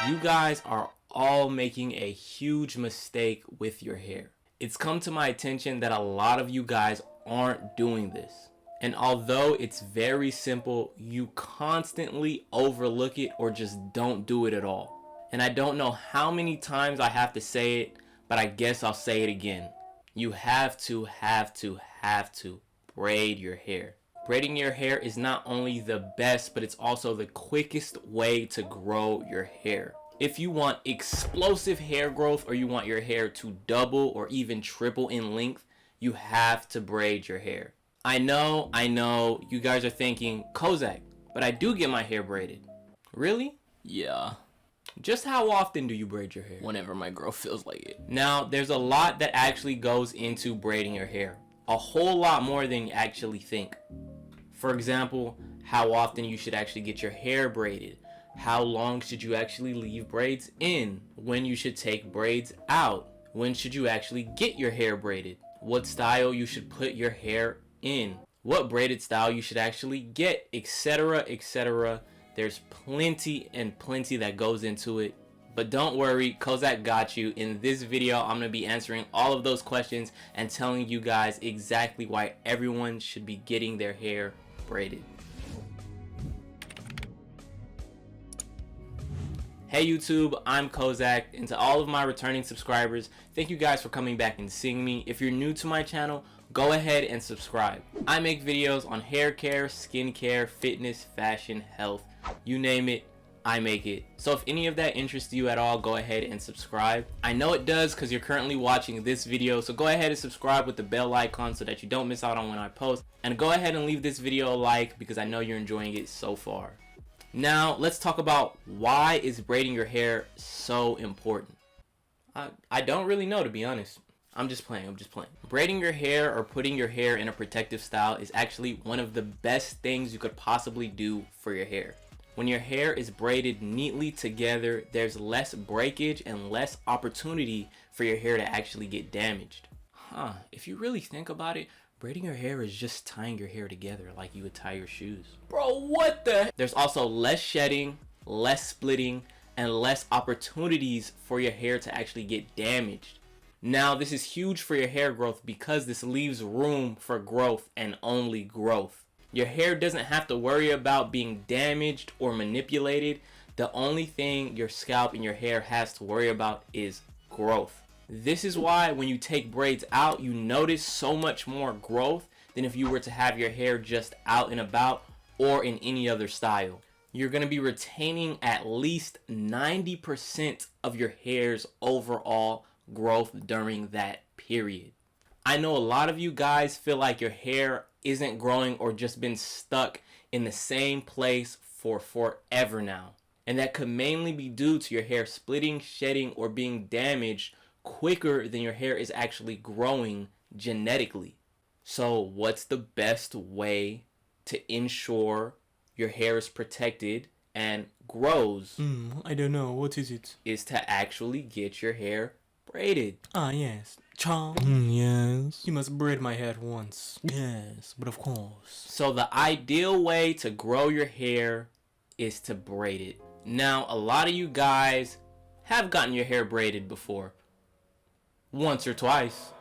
You guys are all making a huge mistake with your hair. It's come to my attention that a lot of you guys aren't doing this. And although it's very simple, you constantly overlook it or just don't do it at all. And I don't know how many times I have to say it, but I guess I'll say it again. You have to braid your hair. Braiding your hair is not only the best, but it's also the quickest way to grow your hair. If you want explosive hair growth, or you want your hair to double or even triple in length, you have to braid your hair. I know, you guys are thinking, Kozak, but I do get my hair braided. Really? Yeah, Just how often do you braid your hair? whenever my girl feels like it. Now, there's a lot that actually goes into braiding your hair. A whole lot more than you actually think. For example, how often you should actually get your hair braided. How long should you actually leave braids in? When you should take braids out? When should you actually get your hair braided? What style you should put your hair in? What braided style you should actually get, etc., etc. There's plenty that goes into it. But don't worry, Kozak got you. In this video, I'm going to be answering all of those questions and telling you guys exactly why everyone should be getting their hair braided. Hey YouTube, I'm Kozak, and to all of my returning subscribers, thank you guys for coming back and seeing me. If you're new to my channel, go ahead and subscribe. I make videos on hair care, skin care, fitness, fashion, health, you name it, I make it. So if any of that interests you at all, go ahead and subscribe. I know it does because you're currently watching this video, so go ahead and subscribe with the bell icon so that you don't miss out on when I post. And go ahead and leave this video a like because I know you're enjoying it so far. Now, let's talk about why is braiding your hair so important. I don't really know, to be honest. I'm just playing. Braiding your hair or putting your hair in a protective style is actually one of the best things you could possibly do for your hair. When your hair is braided neatly together, there's less breakage and less opportunity for your hair to actually get damaged. If you really think about it, braiding your hair is just tying your hair together like you would tie your shoes. Bro, what the? There's also less shedding, less splitting, and less opportunities for your hair to actually get damaged. Now, this is huge for your hair growth because this leaves room for growth and only growth. Your hair doesn't have to worry about being damaged or manipulated. The only thing your scalp and your hair has to worry about is growth. This is why when you take braids out, you notice so much more growth than if you were to have your hair just out and about or in any other style. You're going to be retaining at least 90% of your hair's overall growth during that period. I know a lot of you guys feel like your hair isn't growing or just been stuck in the same place for forever now. And that could mainly be due to your hair splitting, shedding, or being damaged quicker than your hair is actually growing genetically. So what's the best way to ensure your hair is protected and grows? I don't know, what is it? Is to actually get your hair braided. Yes. Charm. Yes. You must braid my hair once. Yes, but of course. So the ideal way to grow your hair is to braid it. Now, a lot of you guys have gotten your hair braided before. Once or twice.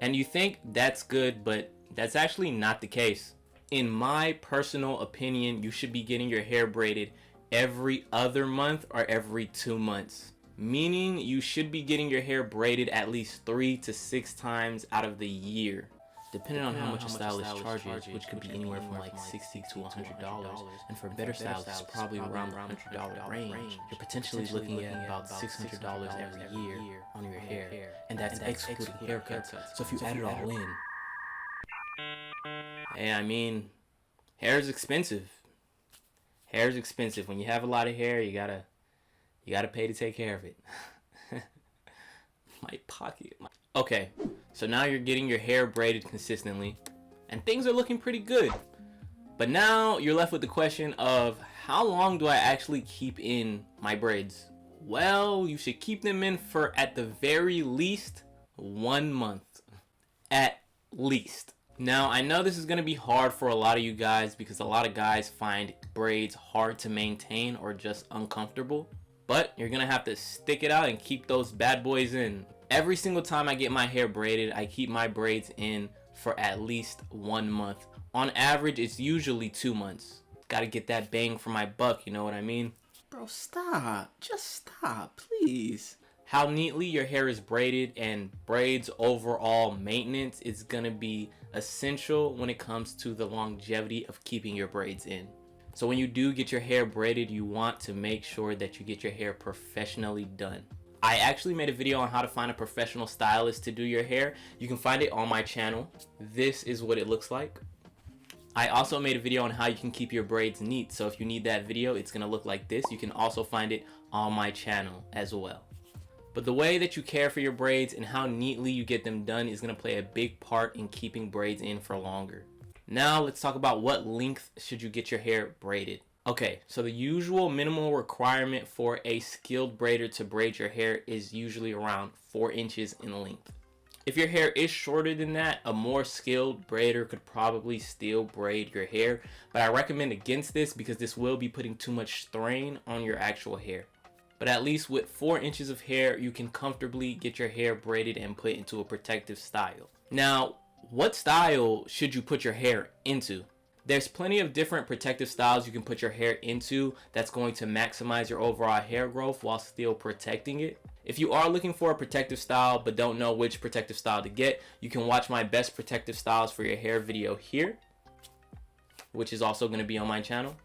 And you think that's good, but that's actually not the case. In my personal opinion, you should be getting your hair braided every other month or every 2 months. Meaning you should be getting your hair braided at least 3 to 6 times out of the year. Depending on how much a stylist charges, which could be anywhere from like $60 to $100, and for better stylists, probably around the $100 range. You're potentially looking at about $600 every year on your hair, and that's excluding haircuts. So if you add it all in, hey, I mean, hair is expensive. Hair is expensive. When you have a lot of hair, you gotta pay to take care of it. My pocket. Okay, so now you're getting your hair braided consistently, and things are looking pretty good. But now you're left with the question of, how long do I actually keep in my braids? Well, you should keep them in for at the very least 1 month. At least. Now, I know this is going to be hard for a lot of you guys because a lot of guys find braids hard to maintain or just uncomfortable. but you're gonna have to stick it out and keep those bad boys in. Every single time I get my hair braided, I keep my braids in for at least 1 month. On average, it's usually 2 months. Gotta get that bang for my buck, you know what I mean? Bro, stop. Just stop, please. How neatly your hair is braided and braids overall maintenance is gonna be essential when it comes to the longevity of keeping your braids in. So when you do get your hair braided, you want to make sure that you get your hair professionally done. I actually made a video on how to find a professional stylist to do your hair. You can find it on my channel. This is what it looks like. I also made a video on how you can keep your braids neat. So if you need that video, it's gonna look like this. You can also find it on my channel as well. But the way that you care for your braids and how neatly you get them done is gonna play a big part in keeping braids in for longer. Now let's talk about what length should you get your hair braided. Okay, so the usual minimal requirement for a skilled braider to braid your hair is usually around 4 inches in length. If your hair is shorter than that, a more skilled braider could probably still braid your hair, but I recommend against this because this will be putting too much strain on your actual hair. But at least with 4 inches of hair, you can comfortably get your hair braided and put into a protective style. Now, what style should you put your hair into? There's plenty of different protective styles you can put your hair into that's going to maximize your overall hair growth while still protecting it. If you are looking for a protective style but don't know which protective style to get, you can watch my best protective styles for your hair video here, which is also going to be on my channel.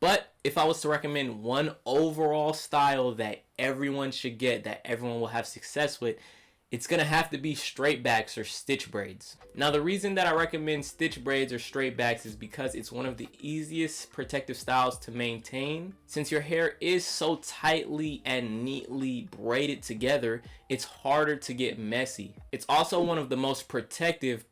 But if I was to recommend one overall style that everyone should get, that everyone will have success with, it's gonna have to be straight backs or stitch braids. Now the reason that I recommend stitch braids or straight backs is because it's one of the easiest protective styles to maintain. Since your hair is so tightly and neatly braided together, it's harder to get messy. It's also one of the most protective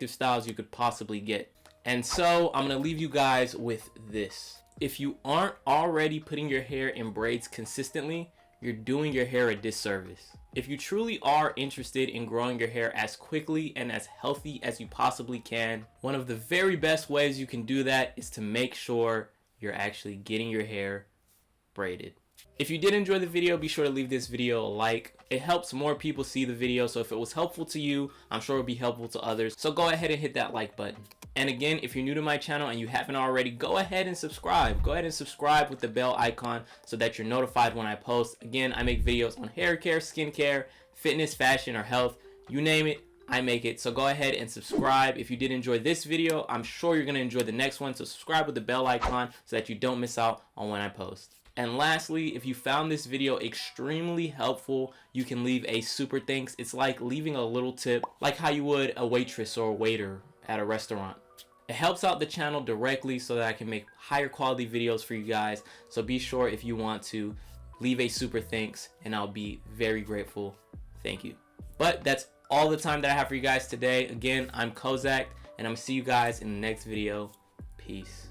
styles you could possibly get. And so I'm gonna leave you guys with this. If you aren't already putting your hair in braids consistently, you're doing your hair a disservice. If you truly are interested in growing your hair as quickly and as healthy as you possibly can, one of the very best ways you can do that is to make sure you're actually getting your hair braided. If you did enjoy the video, be sure to leave this video a like. It helps more people see the video, so if it was helpful to you, I'm sure it'll be helpful to others. So go ahead and hit that like button. And again, if you're new to my channel and you haven't already, go ahead and subscribe. Go ahead and subscribe with the bell icon so that you're notified when I post. Again, I make videos on hair care, skincare, fitness, fashion, or health. You name it, I make it. So go ahead and subscribe. If you did enjoy this video, I'm sure you're gonna enjoy the next one. So subscribe with the bell icon so that you don't miss out on when I post. And lastly, if you found this video extremely helpful, you can leave a super thanks. It's like leaving a little tip, like how you would a waitress or a waiter at a restaurant. It helps out the channel directly so that I can make higher quality videos for you guys. So be sure if you want to leave a super thanks and I'll be very grateful. Thank you. But that's all the time that I have for you guys today. Again, I'm Kozak and I'm gonna see you guys in the next video. Peace.